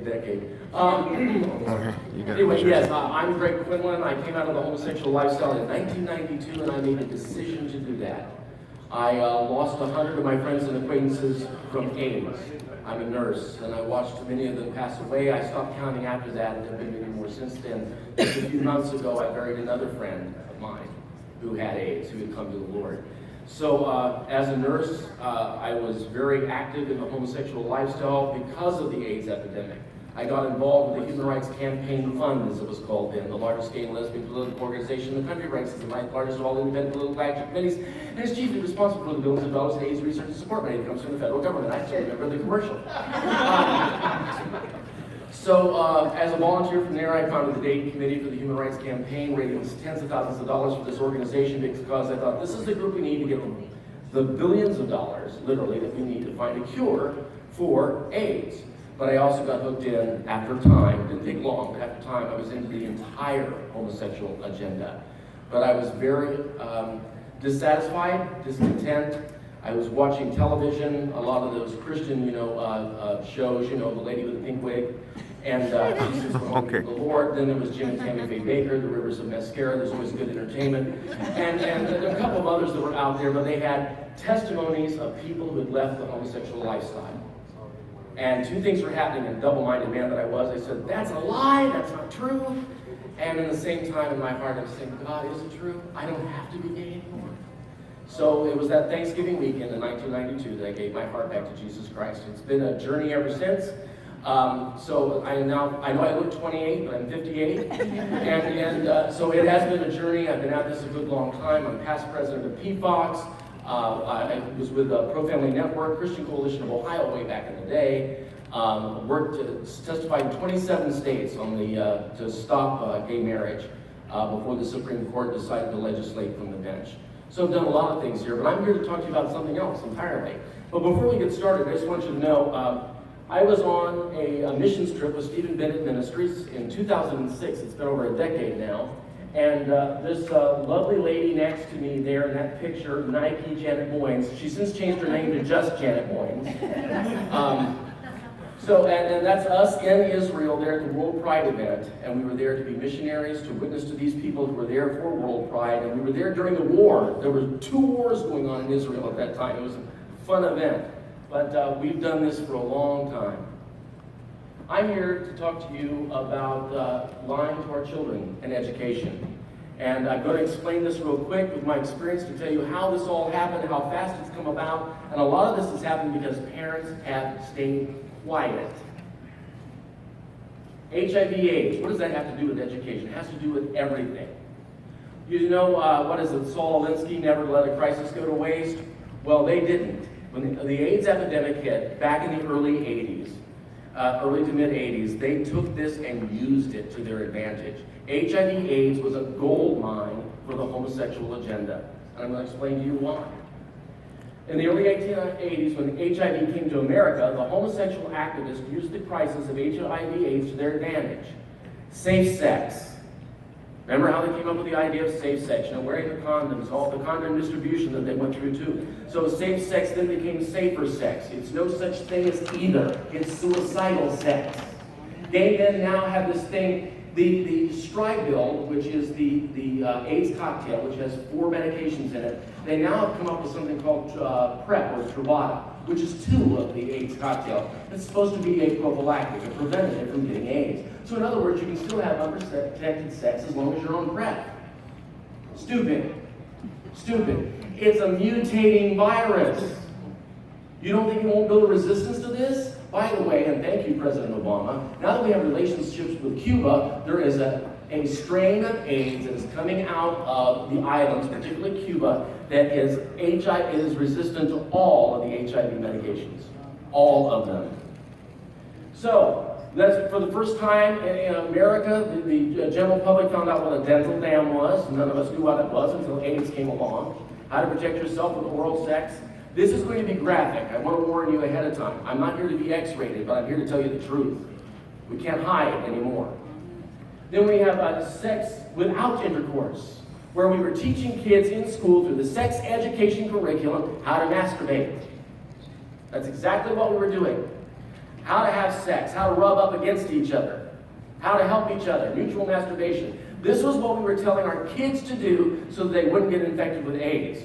Decade. Anyway, yes, I'm Greg Quinlan. I came out of the homosexual lifestyle in 1992, and I made a decision to do that. I lost 100 of my friends and acquaintances from AIDS. I'm a nurse, and I watched many of them pass away. I stopped counting after that, and there have been many more since then. Just a few months ago, I buried another friend of mine who had AIDS, who had come to the Lord. So as a nurse, I was very active in the homosexual lifestyle because of the AIDS epidemic. I got involved with the Human Rights Campaign Fund, as it was called then, the largest gay and lesbian political organization in the country, ranks as the ninth largest of all independent political action committees, and is chiefly responsible for the billions of dollars in AIDS research and support money that comes from the federal government. I still remember the commercial. So as a volunteer from there, I founded the Dayton Committee for the Human Rights Campaign, raising tens of thousands of dollars for this organization because I thought this is the group we need to get the billions of dollars, literally, that we need to find a cure for AIDS. But I also got hooked in after time. It didn't take long, but after time I was into the entire homosexual agenda. But I was very dissatisfied, discontent. I was watching television, a lot of those Christian, shows, the lady with the pink wig, and Jesus the Lord. Then there was Jim and Tammy Faye Baker, The Rivers of Mascara. There's always good entertainment, and there were a couple of others that were out there, but they had testimonies of people who had left the homosexual lifestyle. And two things were happening, and double-minded man that I was. I said, that's a lie, that's not true. And in the same time, in my heart, I was saying, God, is it true? I don't have to be gay anymore. So it was that Thanksgiving weekend in 1992 that I gave my heart back to Jesus Christ. It's been a journey ever since. So I know I look 28, but I'm 58. and so it has been a journey. I've been at this a good long time. I'm past president of PFOX. I was with the Pro Family Network, Christian Coalition of Ohio way back in the day. Testified in 27 states on to stop gay marriage before the Supreme Court decided to legislate from the bench. So I've done a lot of things here, but I'm here to talk to you about something else entirely. But before we get started, I just want you to know, I was on a missions trip with Stephen Bennett Ministries in 2006. It's been over a decade now. And this lovely lady next to me there in that picture, Nike Janet Moynes, she's since changed her name to just Janet Moynes. And that's us in Israel there at the World Pride event. And we were there to be missionaries, to witness to these people who were there for World Pride. And we were there during the war. There were 2 wars going on in Israel at that time. It was a fun event. But we've done this for a long time. I'm here to talk to you about lying to our children and education. And I'm going to explain this real quick with my experience to tell you how this all happened, how fast it's come about. And a lot of this has happened because parents have stayed quiet. HIV/AIDS, what does that have to do with education? It has to do with everything. You know, what is it, Saul Alinsky, never let a crisis go to waste? Well, they didn't. When the AIDS epidemic hit back in the early 80s, early to mid-80s, they took this and used it to their advantage. HIV/AIDS was a gold mine for the homosexual agenda. And I'm going to explain to you why. In the early 1880s, when HIV came to America, the homosexual activists used the crisis of HIV/AIDS to their advantage. Safe sex. Remember how they came up with the idea of safe sex, wearing the condoms, all the condom distribution that they went through too. So safe sex then became safer sex. It's no such thing as either. It's suicidal sex. Gay men now have this thing, the Stride bill, which is the AIDS cocktail, which has 4 medications in it. They now have come up with something called PrEP, or Truvada, which is 2 of the AIDS cocktail. It's supposed to be a prophylactic, a preventative from getting AIDS. So in other words, you can still have unprotected sex as long as you're on PrEP. Stupid. It's a mutating virus. You don't think it won't build a resistance to this? By the way, and thank you, President Obama, now that we have relationships with Cuba, there is a strain of AIDS that is coming out of the islands, particularly Cuba, that is resistant to all of the HIV medications. All of them. So, that's for the first time in America, the general public found out what a dental dam was. None of us knew what it was until AIDS came along. How to protect yourself with oral sex. This is going to be graphic. I want to warn you ahead of time. I'm not here to be X-rated, but I'm here to tell you the truth. We can't hide anymore. Then we have sex without intercourse, where we were teaching kids in school through the sex education curriculum how to masturbate. That's exactly what we were doing. How to have sex, how to rub up against each other, how to help each other, mutual masturbation. This was what we were telling our kids to do so that they wouldn't get infected with AIDS.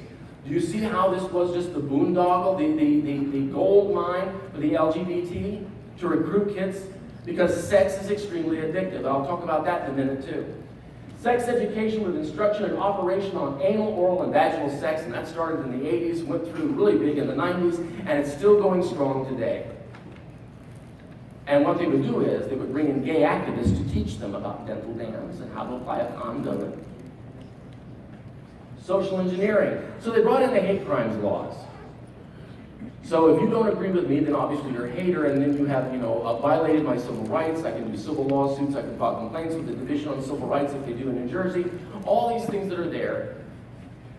Do you see how this was just the boondoggle, the gold mine for the LGBT to recruit kids? Because sex is extremely addictive. I'll talk about that in a minute too. Sex education with instruction and operation on anal, oral, and vaginal sex, and that started in the 80s, went through really big in the 90s, and it's still going strong today. And what they would do is they would bring in gay activists to teach them about dental dams and how to apply a condom. Social engineering. So they brought in the hate crimes laws. So if you don't agree with me, then obviously you're a hater, and then you have, violated my civil rights. I can do civil lawsuits. I can file complaints with the Division on Civil Rights if they do in New Jersey. All these things that are there.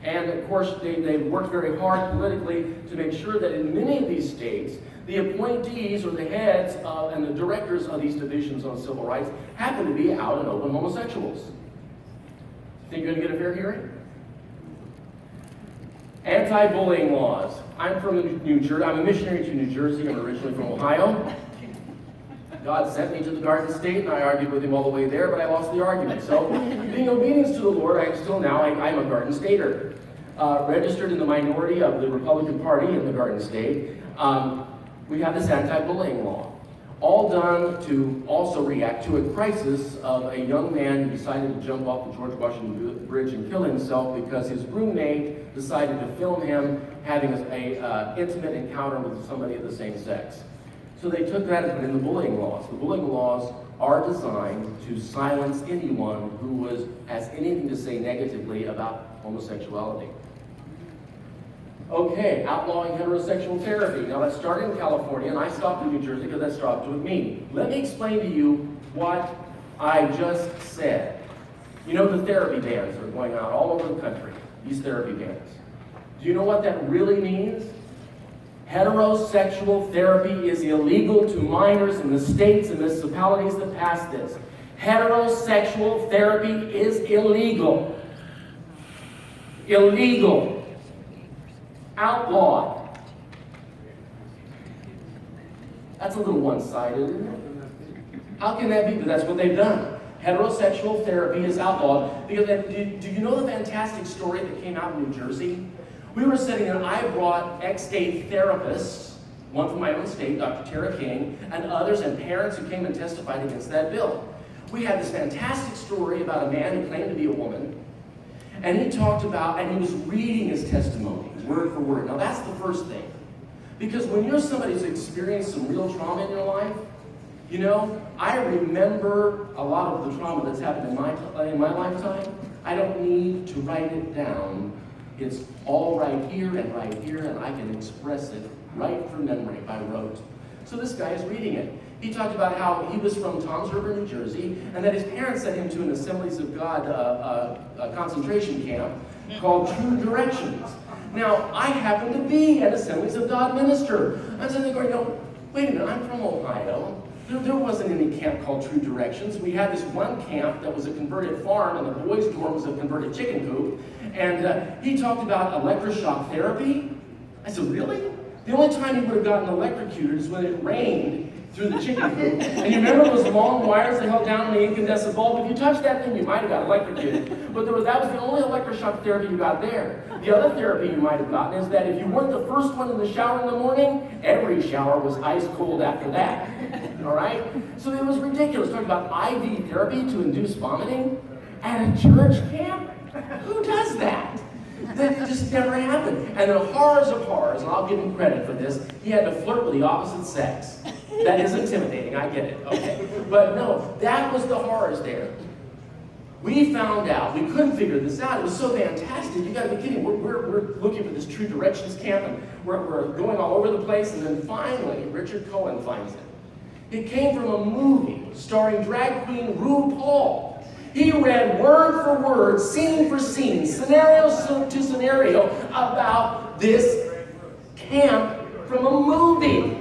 And of course, they worked very hard politically to make sure that in many of these states, the appointees or the heads and the directors of these divisions on civil rights happen to be out and open homosexuals. Think you're going to get a fair hearing? Anti-bullying laws. I'm from New Jersey. I'm a missionary to New Jersey. I'm originally from Ohio. God sent me to the Garden State, and I argued with him all the way there, but I lost the argument. So, being obedient to the Lord, I'm a Garden Stater. Registered in the minority of the Republican Party in the Garden State. We have this anti-bullying law. All done to also react to a crisis of a young man who decided to jump off the George Washington Bridge and kill himself because his roommate decided to film him having an intimate encounter with somebody of the same sex. So they took that and put in the bullying laws. The bullying laws are designed to silence anyone who has anything to say negatively about homosexuality. Okay, outlawing heterosexual therapy. Now that started in California, and I stopped in New Jersey because that stopped with me. Let me explain to you what I just said. You know the therapy bans that are going on all over the country, these therapy bans. Do you know what that really means? Heterosexual therapy is illegal to minors in the states and municipalities that pass this. Heterosexual therapy is illegal. Illegal. Outlawed. That's a little one-sided, isn't it? How can that be? But that's what they've done. Heterosexual therapy is outlawed. Because do you know the fantastic story that came out in New Jersey? We were sitting and I brought ex-gay therapists, one from my own state, Dr. Tara King, and others, and parents who came and testified against that bill. We had this fantastic story about a man who claimed to be a woman, and he talked about, and he was reading his testimony, word for word. Now that's the first thing. Because when you're somebody who's experienced some real trauma in your life, I remember a lot of the trauma that's happened in my lifetime. I don't need to write it down. It's all right here, and I can express it right from memory by rote. So this guy is reading it. He talked about how he was from Toms River, New Jersey, and that his parents sent him to an Assemblies of God concentration camp called True Directions. Now, I happen to be an Assemblies of God minister. I'm sitting there going, wait a minute, I'm from Ohio. There wasn't any camp called True Directions. We had this one camp that was a converted farm, and the boys' dorm was a converted chicken coop. And he talked about electroshock therapy. I said, really? The only time he would have gotten electrocuted is when it rained through the chicken coop. And you remember those long wires that held down the incandescent bulb? If you touched that thing, you might have got electrocuted. But that was the only electroshock therapy you got there. The other therapy you might have gotten is that if you weren't the first one in the shower in the morning, every shower was ice cold after that. All right? So it was ridiculous. Talking about IV therapy to induce vomiting at a church camp? Who does that? That just never happened. And the horrors of horrors, and I'll give him credit for this, he had to flirt with the opposite sex. That is intimidating, I get it, okay. But no, that was the horrors there. We found out, we couldn't figure this out. It was so fantastic, you gotta be kidding. We're looking for this True Directions camp, and we're going all over the place, and then finally, Richard Cohen finds it. It came from a movie starring drag queen RuPaul. He read word for word, scene for scene, scenario to scenario about this camp from a movie.